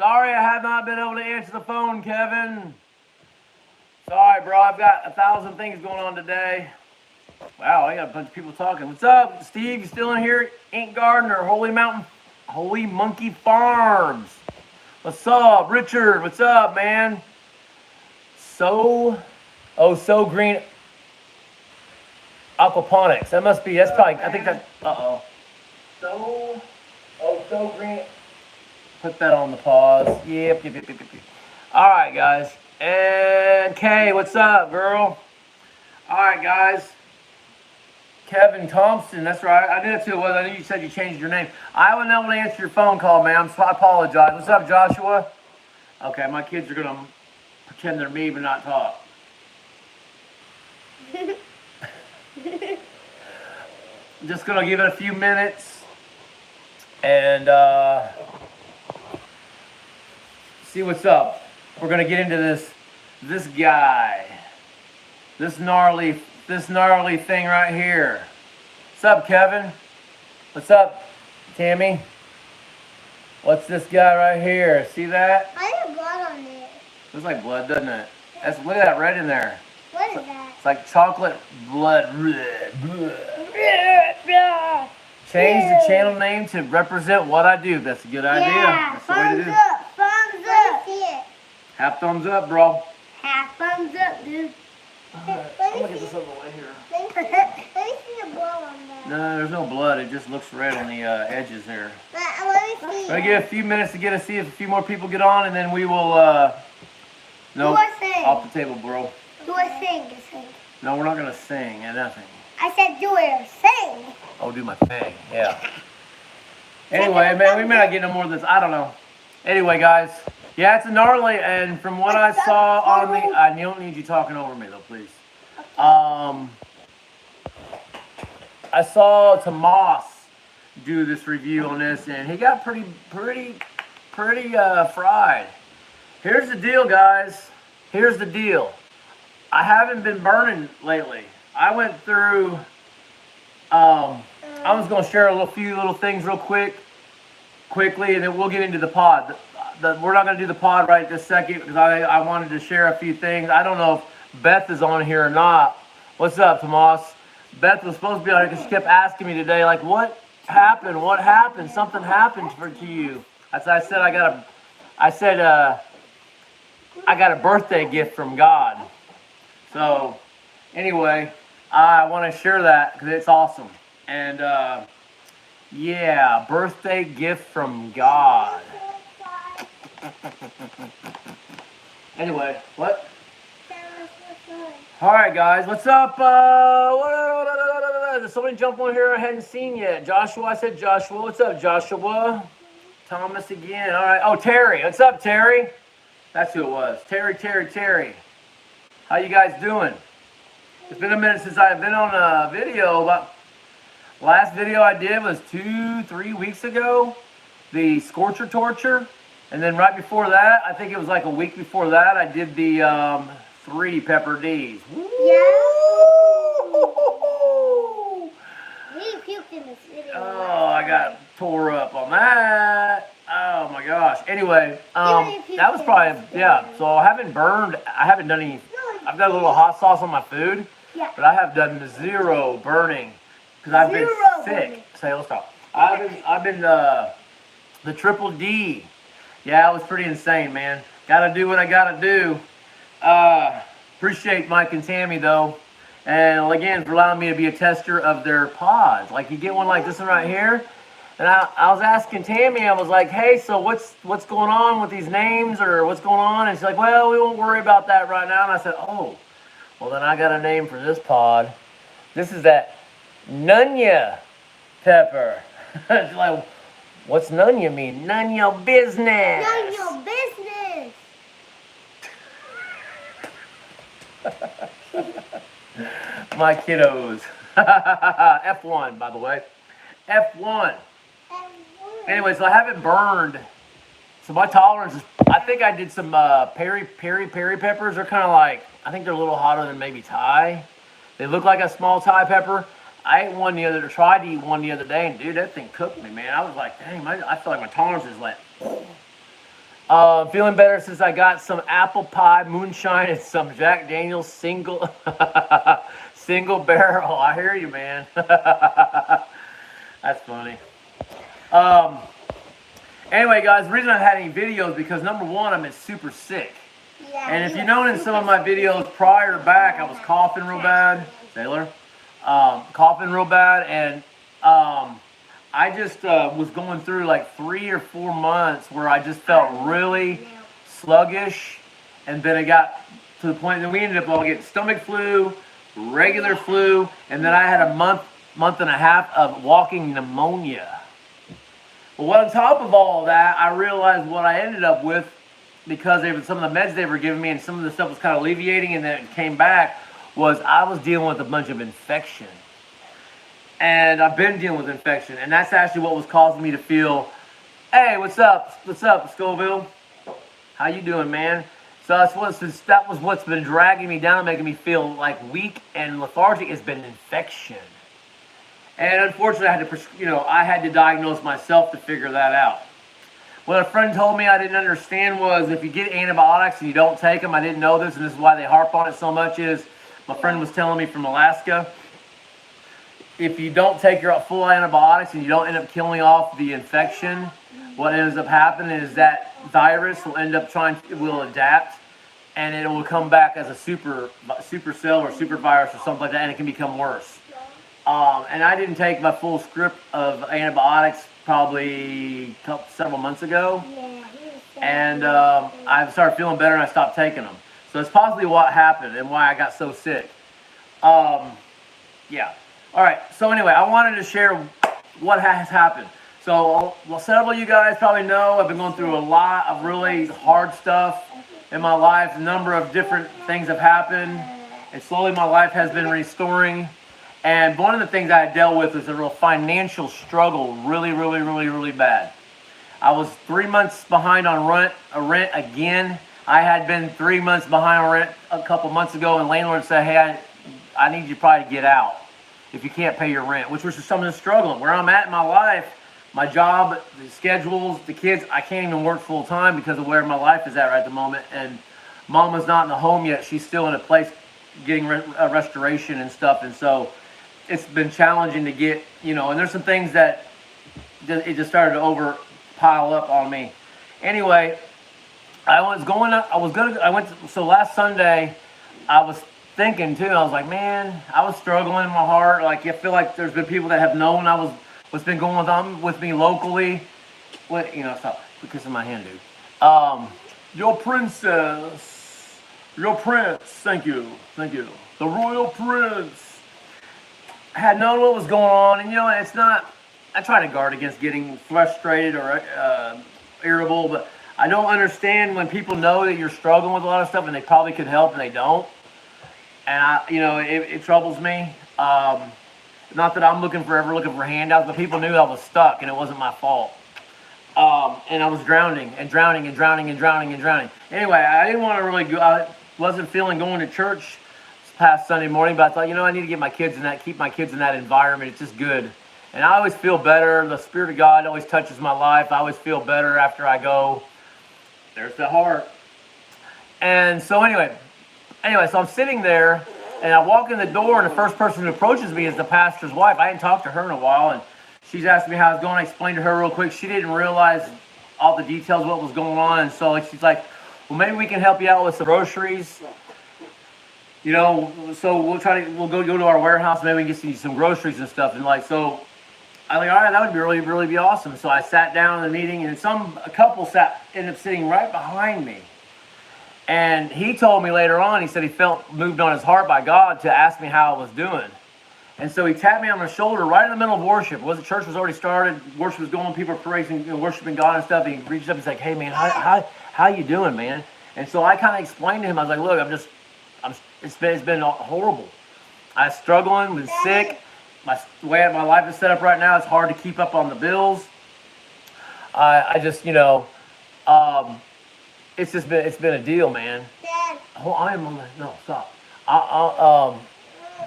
Sorry I have not been able to answer the phone, Kevin. Sorry, bro. I've got 1,000 things going on today. Wow, I got a bunch of people talking. What's up, Steve? You still in here? Ink Garden or Holy Monkey Farms? What's up, Richard? What's up, man? So green aquaponics. That must be. That's probably. I think that. So green. Put that on the pause. Yep. All right, guys. And Kay, what's up, girl? All right, guys. Kevin Thompson, that's right. I knew that's who it was. I knew you said you changed your name. I wasn't able to answer your phone call, ma'am, so I apologize. What's up, Joshua? Okay, my kids are going to pretend they're me but not talk. I'm just going to give it a few minutes and see what's up. We're going to get into this guy. This gnarly thing right here. What's up, Kevin? What's up, Tammy? What's this guy right here? See that? I have blood on it. Looks like blood, doesn't it? Look at that red in there. What is that? It's like chocolate blood. Change the channel name to represent what I do. That's a good idea. Yeah, That's the way to do it. Thumbs up. See it. Half thumbs up, bro. Half thumbs up, dude. Alright, I'm gonna get this over the way here. Let me see the blood on that. No, there's no blood. It just looks red on the edges here. Let me see. I'm gonna give it a few minutes to see if a few more people get on, and then we will. No, off the table, bro. Do a sing. No, we're not gonna sing and nothing. I said do it or sing. Oh, do my thing, yeah. Anyway, man, we may not get no more of this. I don't know. Anyway, guys, yeah, it's a gnarly, and from what I saw on the, I don't need you talking over me though, please. I saw Tomas do this review on this, and he got pretty fried. Here's the deal, guys. Here's the deal. I haven't been burning lately. I went through. I was going to share a few little things real quickly, and then we'll get into the pod. We're not going to do the pod right this second because I wanted to share a few things. I don't know if Beth is on here or not. What's up, Tomas? Beth was supposed to be on here because she kept asking me today, like, what happened? What happened? Something happened to you. I said I got a birthday gift from God. So, anyway, I want to share that because it's awesome. And, yeah, birthday gift from God. Anyway, what? All right, guys, what's up? Did somebody jump on here I hadn't seen yet? Joshua, I said Joshua. What's up, Joshua? Thomas again. All right. Oh, Terry. What's up, Terry? That's who it was. Terry. How you guys doing? It's been a minute since I've been on a video. Last video I did was 2-3 weeks ago. The Scorcher Torture. And then right before that, I think it was like a week before that, I did the 3 Pepper D's. Yeah. We puked in this video. Oh, I got tore up on that. Oh my gosh. Anyway, that was probably, yeah. So I haven't done any, I've got a little hot sauce on my food. Yeah. But I have done 0 burning because I've been sick. Say, let's talk. I've been the triple D. Yeah, it was pretty insane, man. Gotta do what I gotta do. Appreciate Mike and Tammy though, and again for allowing me to be a tester of their pods. Like you get one like this one right here, and I was asking Tammy, I was like, hey, so what's going on with these names or what's going on? And she's like, well, we won't worry about that right now. And I said, oh, well then I got a name for this pod. This is that NUNYA pepper. She's like, what's NUNYA mean? None your business. None your business. My kiddos. F1, by the way. F1. Anyway, so I haven't burned. So my tolerance is, I think I did some peri peppers. They're kind of like, I think they're a little hotter than maybe Thai. They look like a small Thai pepper. I ate one tried to eat one the other day, and dude, that thing cooked me, man. I was like, dang, I feel like my tolerance is like, Feeling better since I got some apple pie moonshine and some Jack Daniel's single single barrel. I hear you, man. That's funny. Anyway, guys, the reason I had any videos because number one, I'm super sick. Yeah, And if you know in some of my videos prior back, I was coughing real bad. Sailor. Coughing real bad. And I just was going through like 3 or 4 months where I just felt really sluggish. And then it got to the point that we ended up all getting stomach flu, regular flu. And then I had a month and a half of walking pneumonia. Well, on top of all of that, I realized what I ended up with because some of the meds they were giving me and some of the stuff was kind of alleviating and then it came back was I was dealing with a bunch of infection. And I've been dealing with infection. And that's actually what was causing me to feel, hey, what's up? What's up, Scoville? How you doing, that was what's been dragging me down and making me feel like weak and lethargic has been infection. And unfortunately, I had to diagnose myself to figure that out. What a friend told me I didn't understand was if you get antibiotics and you don't take them, I didn't know this, and this is why they harp on it so much, is my friend was telling me from Alaska, if you don't take your full antibiotics and you don't end up killing off the infection, what ends up happening is that virus will end up will adapt, and it will come back as a super cell or super virus or something like that, and it can become worse. And I didn't take my full script of antibiotics probably several months ago. And I started feeling better and I stopped taking them. So that's possibly what happened and why I got so sick. Yeah. All right. So anyway, I wanted to share what has happened. So several of you guys probably know I've been going through a lot of really hard stuff in my life. A number of different things have happened. And slowly my life has been restoring. And one of the things I had dealt with was a real financial struggle, really bad. I was 3 months behind on rent again. I had been 3 months behind on rent a couple months ago, and landlord said, hey, I need you probably to get out if you can't pay your rent, which was just some of the struggle. Where I'm at in my life, my job, the schedules, the kids, I can't even work full time because of where my life is at right at the moment. And Mama's not in the home yet. She's still in a place getting restoration and stuff. And so it's been challenging to get, and there's some things that it just started to pile up on me. Anyway, so last Sunday, I was thinking too, I was like, man, I was struggling in my heart. Like, I feel like there's been people that have known what's been going on with me locally. Stop kissing my hand, dude. Your princess, your prince, thank you. The royal prince. Had known what was going on, and it's not, I try to guard against getting frustrated or irritable, but I don't understand when people know that you're struggling with a lot of stuff and they probably could help and they don't. And it troubles me. Not that I'm ever looking for handouts, but people knew I was stuck and it wasn't my fault. And I was drowning. Anyway, I didn't want to really go, I wasn't feeling going to church past Sunday morning, but I thought, I need to keep my kids in that environment. It's just good. And I always feel better. The Spirit of God always touches my life. I always feel better after I go. There's the heart. And so anyway, so I'm sitting there and I walk in the door and the first person who approaches me is the pastor's wife. I hadn't talked to her in a while and she's asked me how it's going. I explained to her real quick. She didn't realize all the details of what was going on. And so she's like, well, maybe we can help you out with some groceries. So we'll go to our warehouse, maybe we can get you some groceries and stuff. And so I was like, all right, that would be really be awesome. So I sat down in the meeting and a couple ended up sitting right behind me. And he told me later on, he said he felt moved on his heart by God to ask me how I was doing. And so he tapped me on the shoulder right in the middle of worship. Church was already started, worship was going, people were praising, worshiping God and stuff. And he reached up and said, hey man, how you doing, man? And so I kind of explained to him, I was like, look, it's been horrible. I'm struggling, been sick. The way my life is set up right now, it's hard to keep up on the bills. It's been a deal, man. Dad. No, stop.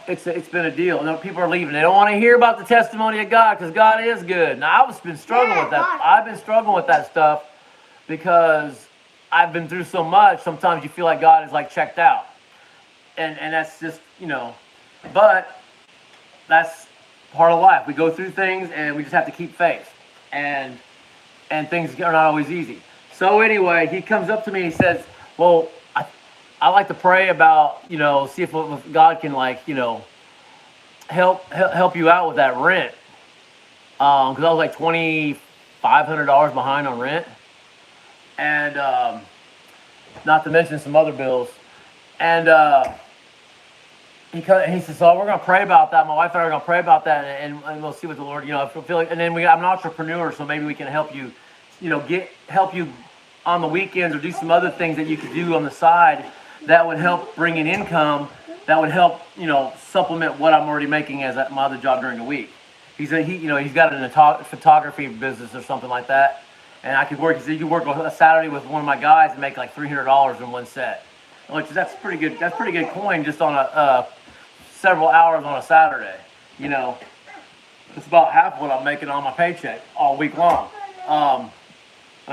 It's been a deal. People are leaving. They don't want to hear about the testimony of God because God is good. Now I've been struggling with that. I've been struggling with that stuff because I've been through so much, sometimes you feel like God is like checked out. And that's just, you know, but that's part of life. We go through things and we just have to keep faith. And things are not always easy. So anyway, he comes up to me and he says, well, I like to pray about, you know, see if God can, like, you know, help you out with that rent. Because I was like $2,500 behind on rent. And not to mention some other bills. And he says, so we're going to pray about that. My wife and I are going to pray about that, and we'll see what the Lord, you know, I feel like, and then I'm an entrepreneur, so maybe we can help you, you know, help you on the weekends or do some other things that you could do on the side that would help bring in income, that would help, you know, supplement what I'm already making as my other job during the week. He's got a photography business or something like that, and I could work. He said you could work a Saturday with one of my guys and make like $300 in one set, which that's pretty good. That's pretty good coin just on a several hours on a Saturday. You know, it's about half what I'm making on my paycheck all week long, on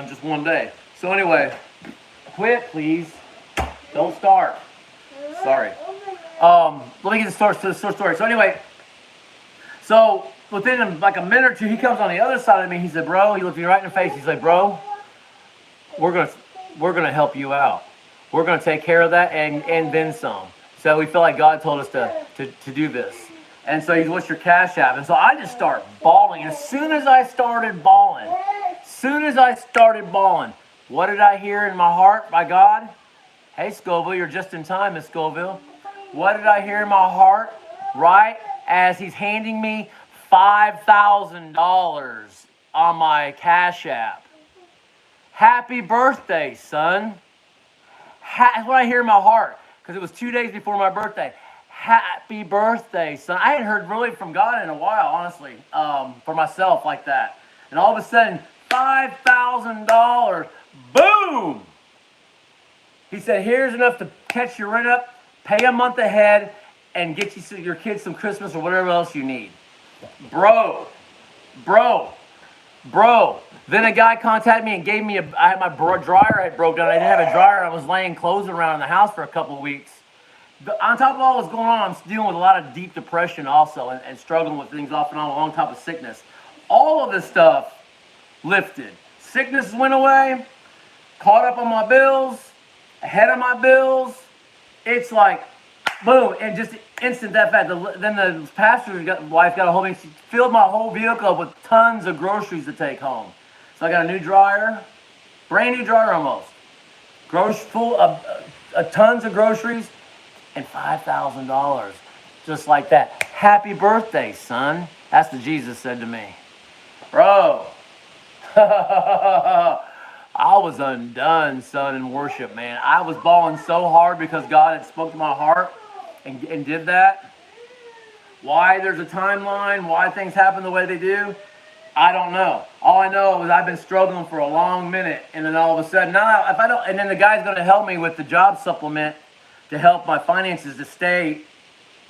just one day. So anyway, quit please. Don't start. Sorry. Let me get the story. So anyway, so within like a minute or two, he comes on the other side of me. He said, bro, he looked me right in the face. He's like, bro, we're gonna help you out. We're gonna take care of that and then some. So we feel like God told us to do this. And so he's, what's your cash app? And so I just start bawling. As soon as I started bawling, what did I hear in my heart by God? Hey, Scoville, you're just in time, Miss Scoville. What did I hear in my heart? Right as he's handing me $5,000 on my cash app. Happy birthday, son. That's what I hear in my heart, because it was 2 days before my birthday. Happy birthday, son. I hadn't heard really from God in a while, honestly, for myself like that. And all of a sudden, $5,000, boom! He said, here's enough to catch your rent up, pay a month ahead, and get your kids some Christmas or whatever else you need. Bro. Then a guy contacted me and gave me my dryer had broke down. I didn't have a dryer. I was laying clothes around in the house for a couple of weeks. But on top of all what's going on, I'm dealing with a lot of deep depression also and struggling with things off and on top of sickness. All of this stuff lifted. Sickness went away, caught up on my bills, ahead of my bills. It's like, boom, and just instant that fact. Then the pastor's wife got a hold of me. She filled my whole vehicle up with tons of groceries to take home. So I got a new dryer, brand new dryer almost, full of tons of groceries, and $5,000, just like that. Happy birthday, son. That's what Jesus said to me, bro. I was undone, son, in worship, man. I was bawling so hard because God had spoke to my heart and did that. Why there's a timeline, why things happen the way they do, I don't know. All I know is I've been struggling for a long minute, and then all of a sudden, and then the guy's going to help me with the job supplement to help my finances to stay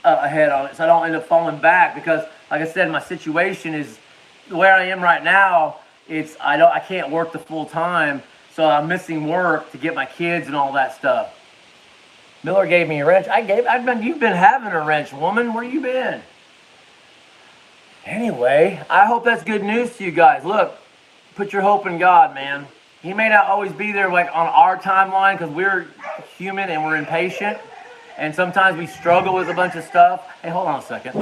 ahead on it, so I don't end up falling back. Because, like I said, my situation is where I am right now. I can't work the full time, so I'm missing work to get my kids and all that stuff. Miller gave me a wrench. You've been having a wrench, woman. Where you been? Anyway, I hope that's good news to you guys. Look, put your hope in God, man. He may not always be there like on our timeline, because we're human and we're impatient, and sometimes we struggle with a bunch of stuff. Hey, hold on a second.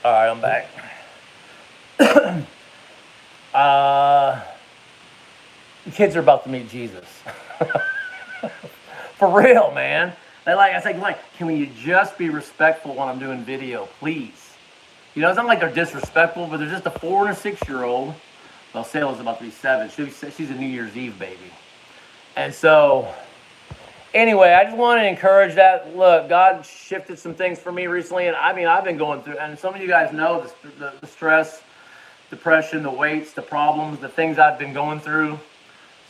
All right, I'm back. The kids are about to meet Jesus. For real, man. I say, can we just be respectful when I'm doing video, please? You know, it's not like they're disrespectful, but they're just a 4 and a 6-year-old. Well, Salah's about to be 7. She's a New Year's Eve baby. And so, anyway, I just want to encourage that. Look, God shifted some things for me recently, and I've been going through, and some of you guys know the stress, depression, the weights, the problems, the things I've been going through.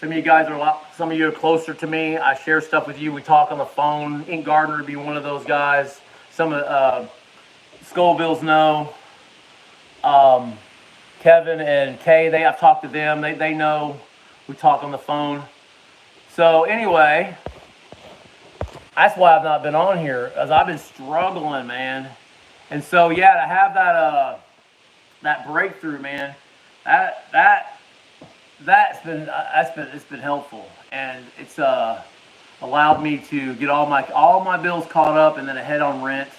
Some of you guys are some of you are closer to me. I share stuff with you. We talk on the phone. Ink Gardner would be one of those guys. Some of Scoville's know. Kevin and Kay, I've talked to them. They know. We talk on the phone. So anyway, that's why I've not been on here, as I've been struggling, man. And so yeah, to have that breakthrough, man, it's been helpful, and it's allowed me to get all my bills caught up, and then ahead on rent,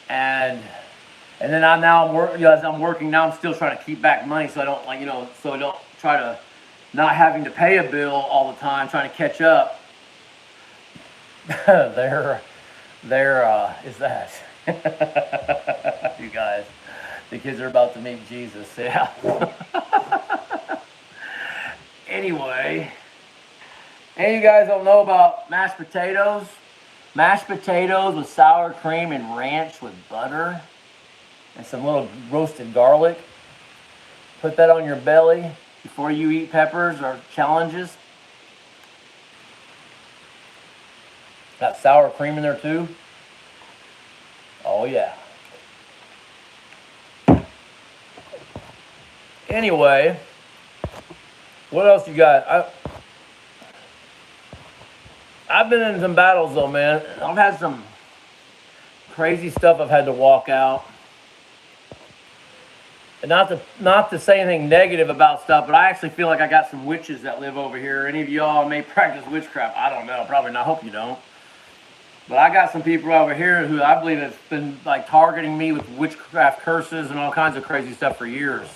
and then as I'm working now, I'm still trying to keep back money so I don't so I don't try to not having to pay a bill all the time, trying to catch up. there is that. You guys, the kids are about to meet Jesus. Yeah. Anyway, and you guys don't know about mashed potatoes? Mashed potatoes with sour cream and ranch with butter and some little roasted garlic. Put that on your belly before you eat peppers or challenges. Got sour cream in there too. Oh yeah. Anyway, what else you got? I've been in some battles though, man. I've had some crazy stuff I've had to walk out. And not to say anything negative about stuff, but I actually feel like I got some witches that live over here. Any of y'all may practice witchcraft. I don't know. Probably not. I hope you don't. But I got some people over here who I believe have been like targeting me with witchcraft curses and all kinds of crazy stuff for years.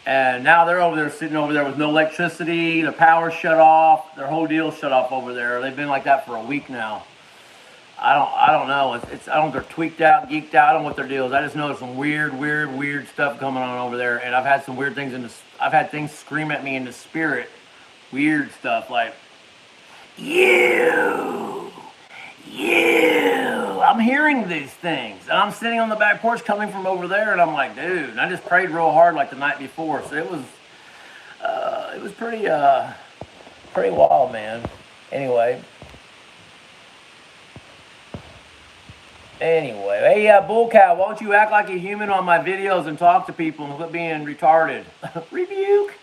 And now they're over there, sitting over there with no electricity, the power's shut off, their whole deal's shut off over there. They've been like that for a week now. I don't know. I don't know if they're tweaked out, geeked out. I don't know what their deal is. I just know there's some weird stuff coming on over there. And I've had some weird things I've had things scream at me in the spirit. Weird stuff like, you. I'm hearing these things. And I'm sitting on the back porch coming from over there, and I'm like, dude, and I just prayed real hard like the night before. So it was pretty wild, man. Anyway, hey, Bull Cow, why don't you act like a human on my videos and talk to people and quit being retarded? Rebuke.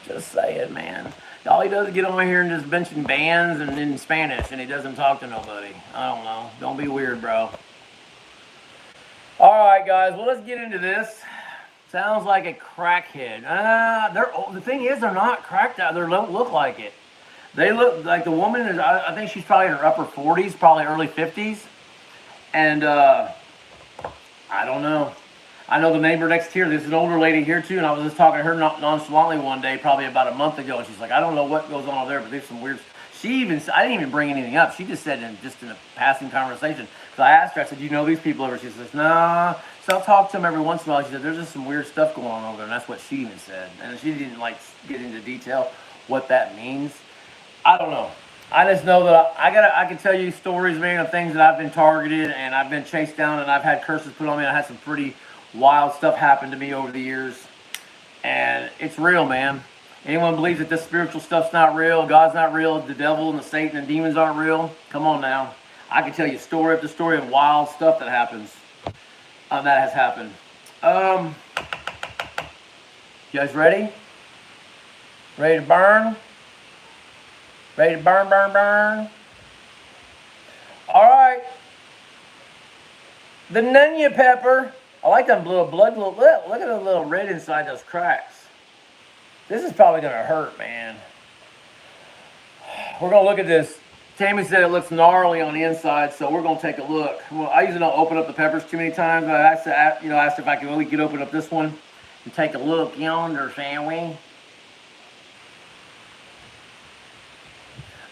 Just saying, man. All he does is get on here and just mention bands and in Spanish, and he doesn't talk to nobody. I don't know. Don't be weird, bro. All right, guys. Well, let's get into this. Sounds like a crackhead. The thing is, they're not cracked out. They don't look like it. They look like the woman is. I think she's probably in her upper 40s, probably early 50s, and I don't know. I know the neighbor next here, there's an older lady here too, and I was just talking to her nonchalantly one day, probably about a month ago, and she's like, I don't know what goes on over there, but there's some weird. I didn't even bring anything up. She just said in a passing conversation, because I asked her, I said, do you know these people over? She says, nah. So I'll talk to them every once in a while. She said, there's just some weird stuff going on over there, and that's what she even said. And she didn't get into detail what that means. I don't know. I just know that I can tell you stories, man, of things that I've been targeted and I've been chased down and I've had curses put on me. I had some pretty wild stuff happen to me over the years, and it's real, man. Anyone believes that this spiritual stuff's not real, God's not real, the devil and the Satan and demons aren't real? Come on now. I can tell you story after story of wild stuff that happens. That has happened. You guys ready? Ready to burn? Ready to burn, burn, burn? All right. The NUNYA pepper. I like them little blood. Look at the little red inside those cracks. This is probably going to hurt, man. We're going to look at this. Tammy said it looks gnarly on the inside, so we're going to take a look. Well, I usually don't open up the peppers too many times. I asked if I could open up this one and take a look yonder, shall we?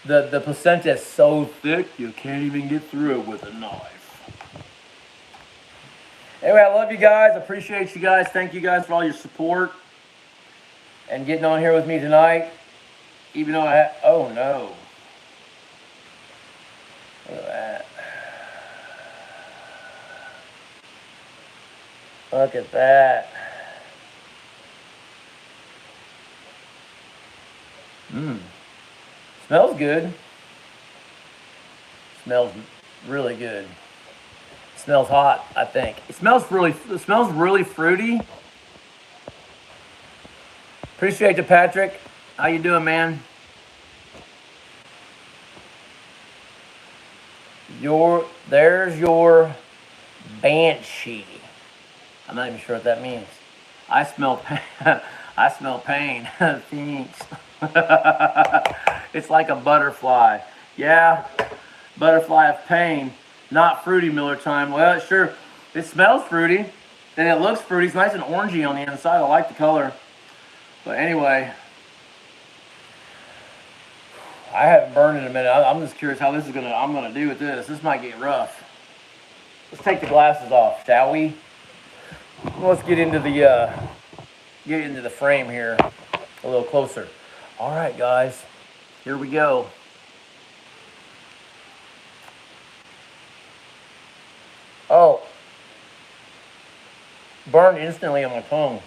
The placenta is so thick, you can't even get through it with a knife. Anyway, I love you guys. Appreciate you guys. Thank you guys for all your support and getting on here with me tonight. Even though oh no. Look at that. Look at that. Smells good. Smells really good. Smells hot, I think. It smells really fruity. Appreciate you, Patrick. How you doing, man? There's your banshee. I'm not even sure what that means. I smell I smell pain. Thanks. It's like a butterfly. Yeah, butterfly of pain. Not fruity, Miller Time. Well, sure. It smells fruity, and it looks fruity. It's nice and orangey on the inside. I like the color. But anyway, I haven't burned in a minute. I'm just curious how this is I'm gonna do with this. This might get rough. Let's take the glasses off, shall we? Let's get into the frame here a little closer. All right, guys, here we go. Oh, burned instantly on my tongue.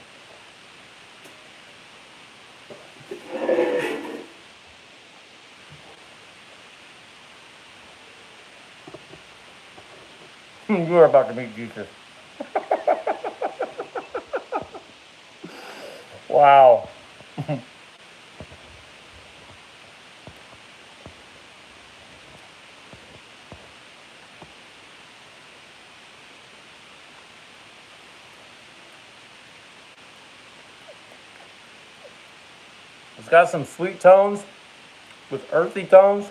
You are about to meet Jesus. Wow. It's got some sweet tones with earthy tones.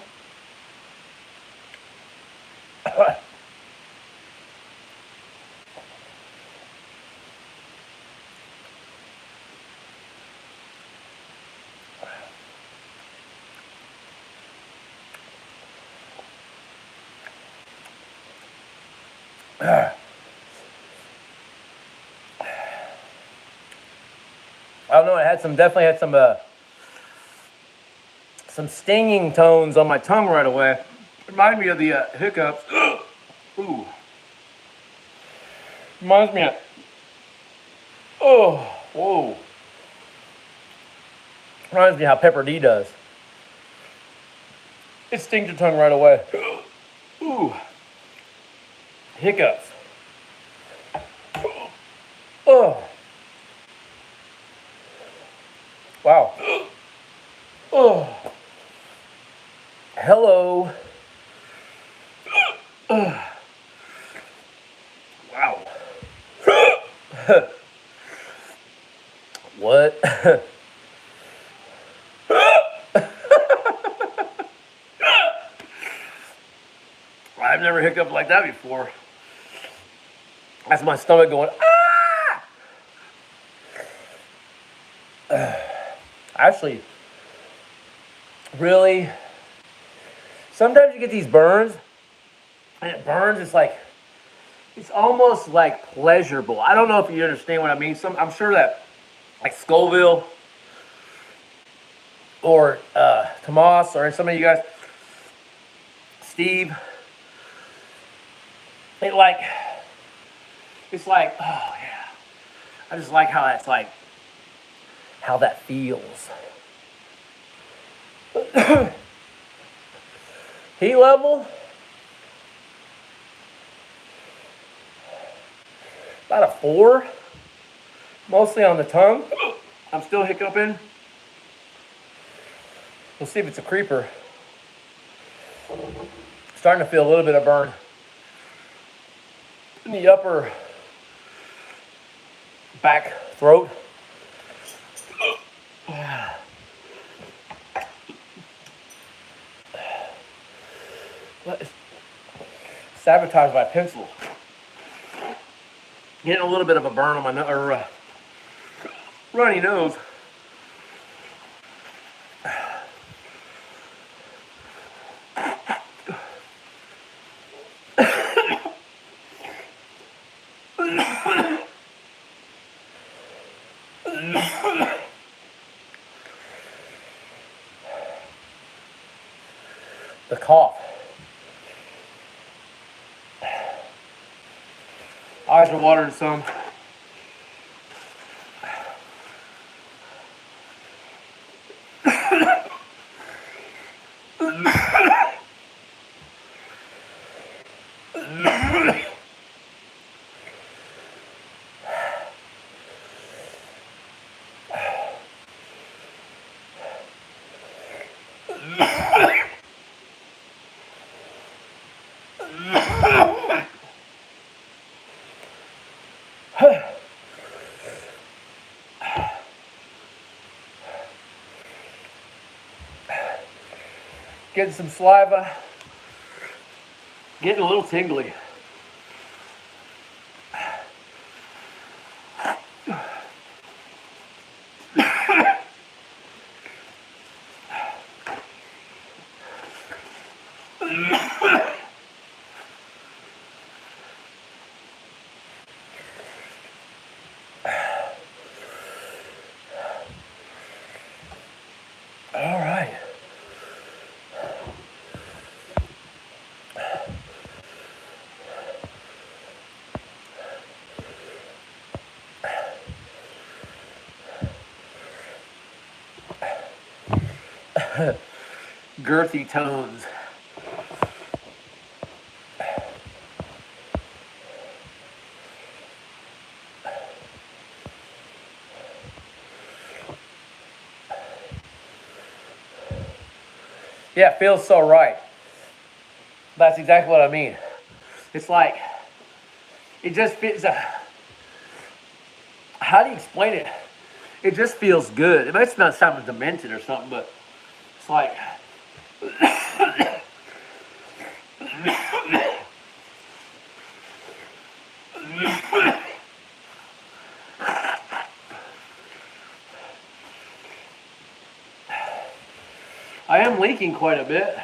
I don't know. It had definitely had some stinging tones on my tongue right away. Reminded me of the hiccups. Ooh. Reminds me of. Oh, whoa. Reminds me how Pepper D does. It stings your tongue right away. Ooh. Hiccups. Oh. Wow. Oh. Hello. Wow. What? I've never hiccuped like that before. That's my stomach going, ah! Actually, really, sometimes you get these burns, and it burns, it's almost like pleasurable. I don't know if you understand what I mean. I'm sure that, like Scoville, or Tomas, or some of you guys, Steve, it's like, oh yeah. I just like how how that feels. Heat level, about a 4, mostly on the tongue. I'm still hiccuping. We'll see if it's a creeper. Starting to feel a little bit of burn in the upper back throat. Sabotaged by pencil. Getting a little bit of a burn on my nose, or runny nose. The cough. Eyes are watering some. Getting some saliva. Getting a little tingly. All right. Girthy tones. Yeah, it feels so right. That's exactly what I mean. It's like, it just fits. How do you explain it? It just feels good. It might not sound demented or something, but it's like, I am leaking quite a bit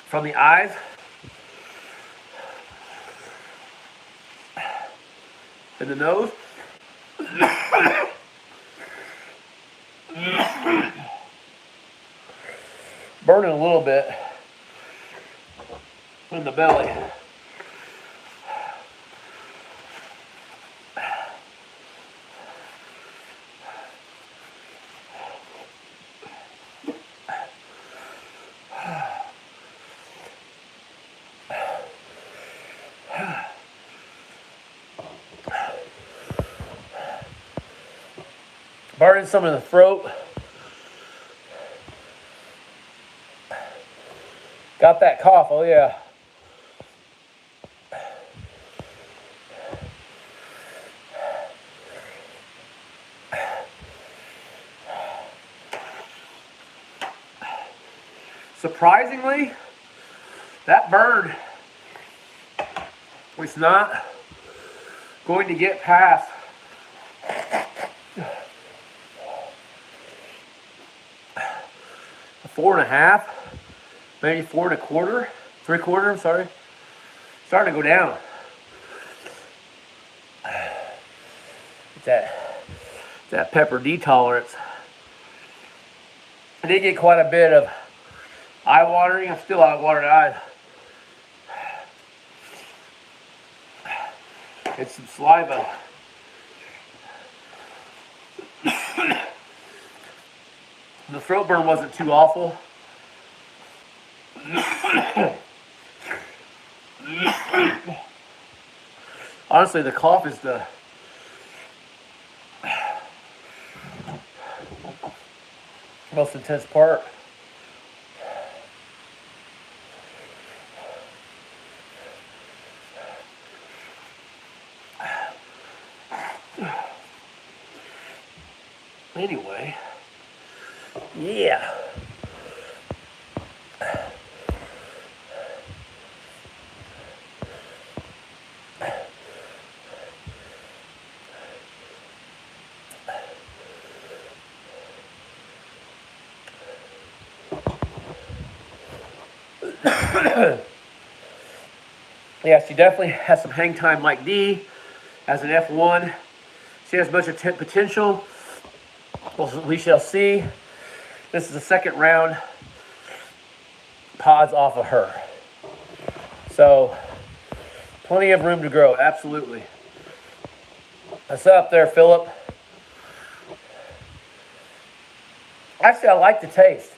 from the eyes. And the nose. Burning a little bit in the belly. Burning some in the throat. Got that cough, oh yeah. Surprisingly, that burn was not going to get past a 4.5, maybe 4.25, 3/4, I'm sorry. Starting to go down. That pepper D tolerance. I did get quite a bit of eye watering. I'm still out of watered eyes. It's some saliva. The throat burn wasn't too awful. Honestly, the cough is the most intense part. Anyway, yeah. Yeah, she definitely has some hang time like D as an F1. She has much potential. Well, we shall see. This is the second round pods off of her. So, plenty of room to grow, absolutely. What's up there, Philip? Actually, I like the taste.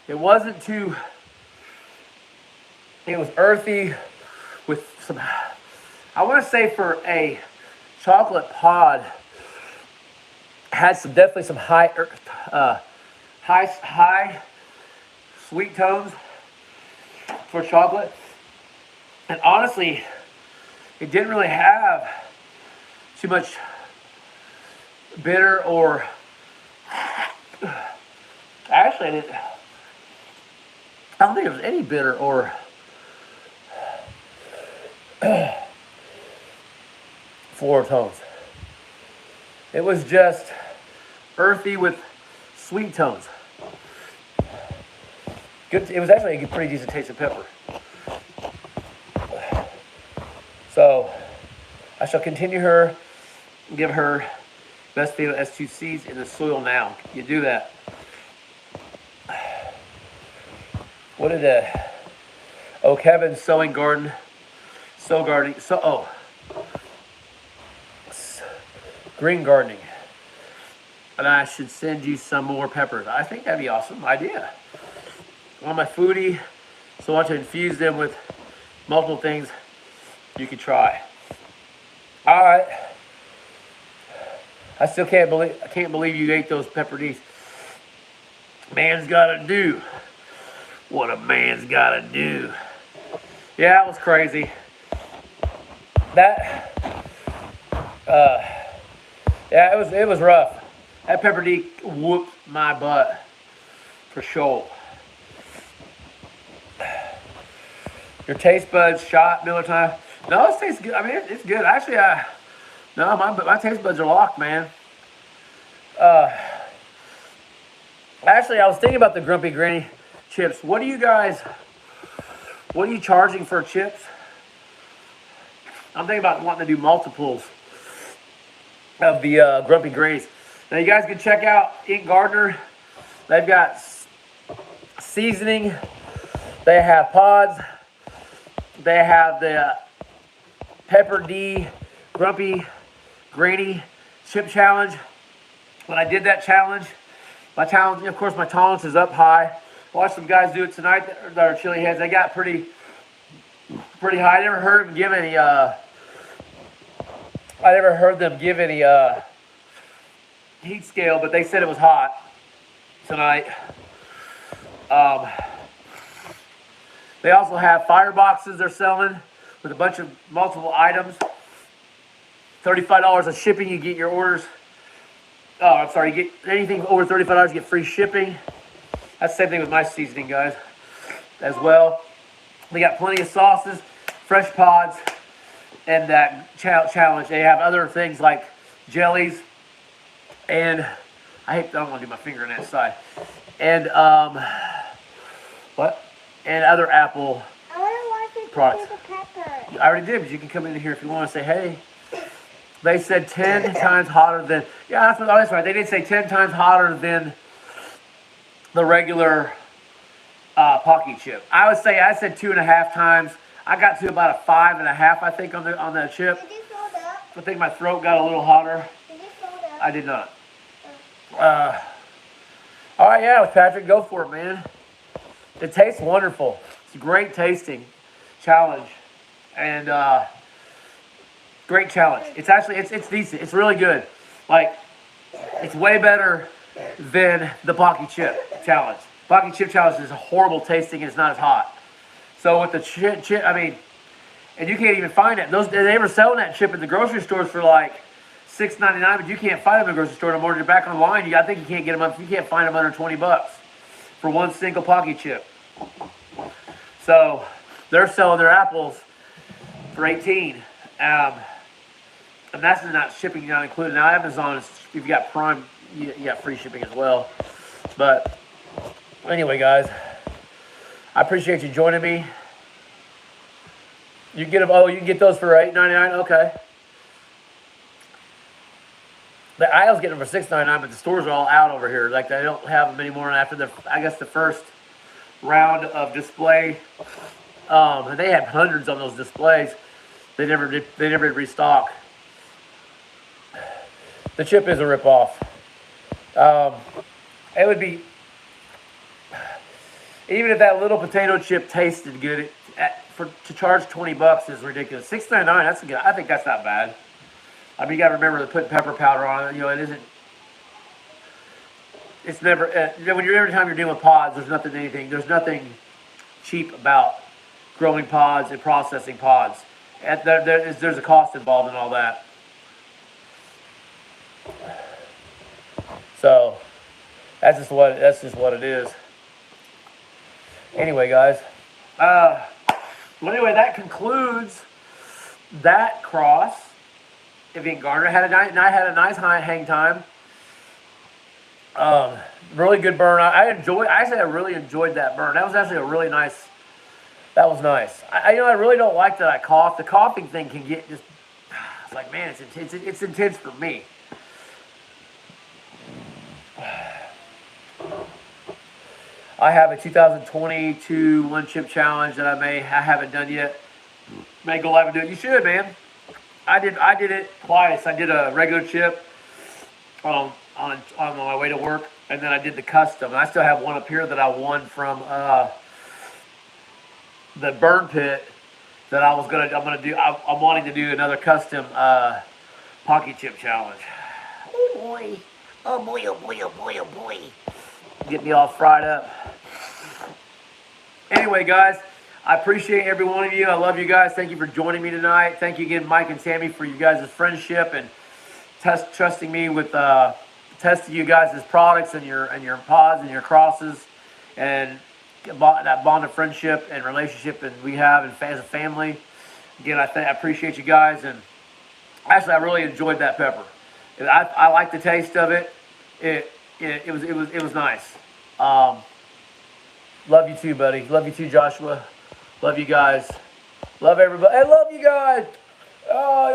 It wasn't too, it was earthy with some, I want to say for a chocolate pod, had some definitely some high sweet tones for chocolate. And honestly, it didn't really have too much bitter or, actually I don't think it was any bitter or floral tones. It was just earthy with sweet tones. Good. It was actually a pretty decent taste of pepper. So I shall continue her, give her best favorite S2 seeds in the soil now. You do that. What did Kevin's sowing garden, green gardening. And I should send you some more peppers. I think that'd be an awesome idea. On my foodie, so I want to infuse them with multiple things you could try. All right. I still can't believe you ate those pepper D's. Man's gotta do what a man's gotta do. Yeah, it was crazy. That, yeah, it was rough. That pepper D whooped my butt for sure. Your taste buds shot, MILLERTIME. No, it tastes good. I mean, it's good. Actually, no, my taste buds are locked, man. Actually, I was thinking about the Grumpy Granny chips. What are you charging for chips? I'm thinking about wanting to do multiples of the Grumpy Grannies. Now, you guys can check out Ink Gardener. They've got seasoning. They have pods. They have the Pepper D Grumpy Granny Chip Challenge. When I did that challenge, my tolerance is up high. Watched some guys do it tonight that are chili heads. They got pretty high. I never heard them give any heat scale, but they said it was hot tonight. They also have fire boxes they're selling with a bunch of multiple items. $35 of shipping. You get your orders. Oh, I'm sorry. You get anything over $35, you get free shipping. That's the same thing with my seasoning, guys, as well. They got plenty of sauces, fresh pods, and that challenge. They have other things like jellies, and I don't want to do my finger on that side. And and other Apple products. I already did, but you can come in here if you want to say, hey. They said 10 times hotter than, yeah, that's right. They did say 10 times hotter than the regular Pocky chip. I said 2.5 times. I got to about a 5.5, I think, on the chip. Did you fold up? I think my throat got a little hotter. Did you fold up? I did not. All right, yeah, Patrick, go for it, man. It tastes wonderful. It's a great tasting challenge. And great challenge. It's actually, it's decent. It's really good. Like, it's way better than the Pocky Chip Challenge. Pocky Chip Challenge is horrible tasting and it's not as hot. So with the chip, I mean, and you can't even find it. They were selling that chip at the grocery stores for like $6.99, but you can't find them in the grocery store no more. You're back online. I think you can't get them up. You can't find them under $20 for one single Pocky chip. So they're selling their apples for $18. And that's not shipping not included. Now Amazon, if you got Prime, you got free shipping as well. But anyway, guys, I appreciate you joining me. You can get them. Oh, you can get those for $8.99. Okay. The aisle's getting them for $6.99, but the stores are all out over here. Like, they don't have them anymore. And after I guess the first round of display, and they had hundreds on those displays. They never did restock. The chip is a ripoff. It would be, even if that little potato chip tasted good, to charge $20 is ridiculous. $6.99, that's good. I think that's not bad. I mean, you got to remember to put pepper powder on it. You know, it isn't. It's never. Every time you're dealing with pods, there's nothing cheap about growing pods and processing pods. There's a cost involved in all that. So that's just what it is. Anyway, guys. Well, anyway, that concludes that cross. Vivian Garner had a nice hang time. Really good burn. I really enjoyed that burn. That was actually a really nice. That was nice. I really don't like that I cough. The coughing thing can get just. It's like, man, it's intense. It's intense for me. I have a 2022 one chip challenge that I haven't done yet. May go live and do it. You should, man. I did it twice. I did a regular chip on my way to work, and then I did the custom. And I still have one up here that I won from the burn pit that I'm wanting to do another custom pocket chip challenge. Oh boy. Oh boy, oh boy, oh boy, oh boy. Get me all fried up. Anyway, guys, I appreciate every one of you. I love you guys. Thank you for joining me tonight. Thank you again, Mike and Tammy, for you guys' friendship and trusting me with testing you guys' products and your pods and your crosses and that bond of friendship and relationship and we have as a family. Again, I appreciate you guys, and actually, I really enjoyed that pepper. I like the taste of it. It was nice. Love you too, buddy. Love you too, Joshua. Love you guys. Love everybody. I love you guys. Oh,